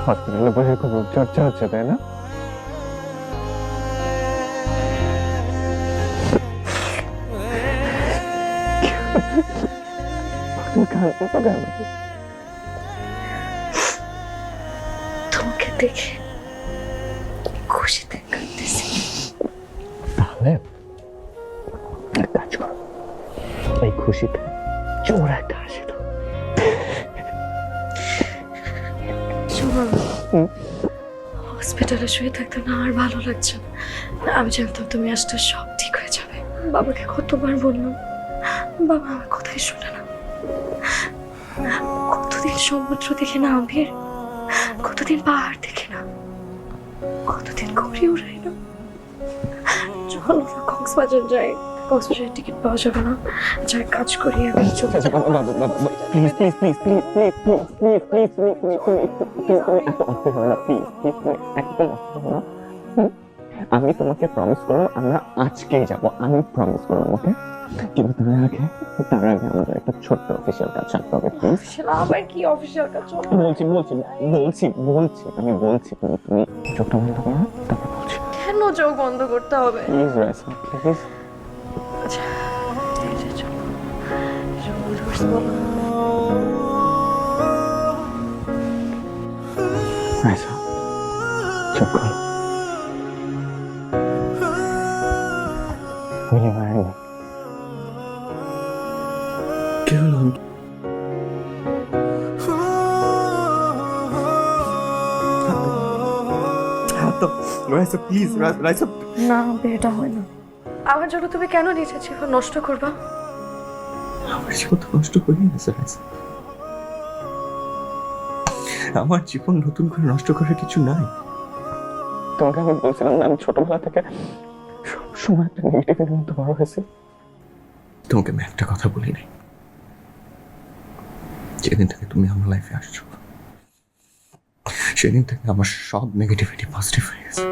হসপিটালে বসে খুব চর্চা হচ্ছে, তাই না? তোমাকে দেখে খুশিতে কাঁদতেছি। তাহলে এক কাজ করো, এই খুশিতে জোর একটা হাসি দাও। হসপিটালে শুয়ে থাকতে না আর ভালো লাগছে না। আমি জানতাম তুমি আসলে সব ঠিক হয়ে যাবে। বাবাকে কতবার বললাম, বাবা আমার কথাই শোনে না। কতদিন সমুদ্র দেখে না আবির, কতদিন পাহাড় দেখে না, কতদিন ঘুরে উড়াই না। চলো না কক্সবাজার যাই। কক্সবাজারের টিকিট পাওয়া যাবে না, যাই কাজ করি আমি। চলে যাবো। Please please please please please please please please please এত অস্থির হয় না, প্লিজ প্লিজ একদম অস্থির হয় না। আমি তোমাকে প্রমিস করলাম আমরা আজকেই যাব, আমি প্রমিস করলাম, ওকে? কিন্তু তার আগে আমাদের একটা ছোট্ট অফিসিয়াল কাজ থাকতে হবে, প্লিজ। আবার কি অফিসিয়াল কাজ? বলছি বলছি বলছি বলছি আমি বলছি, তুমি চোখটা বন্ধ করো, তারপর বলছি। কেন চোখ বন্ধ করতে হবে? Please Raisa, please. আচ্ছা, এই যে চলো। চোখ বন্ধ করতে বলো। রাইসা, চোখ খোলো। Will you marry me? কি হলো? রাইসা প্লিজ, রাইসা। না, বিয়েটা হয় না। আমার জন্য তুমি কেন নিজের জীবন নষ্ট করবা? আমার জীবন তো নষ্ট করিয়ে গেছে রাইসা। আমার জীবন নতুন করে নষ্ট করার কিছু নাই। তোমাকে আমি বলছিলাম না, আমি ছোটবেলা থেকে সবসময় একটা নেগেটিভের মধ্যে বড় হয়েছে। তোমাকে আমি একটা কথা বলি নাই, যেদিন থেকে তুমি আমার লাইফে আসছো সেদিন থেকে আমার সব নেগেটিভিটি পজিটিভ হয়ে গেছে।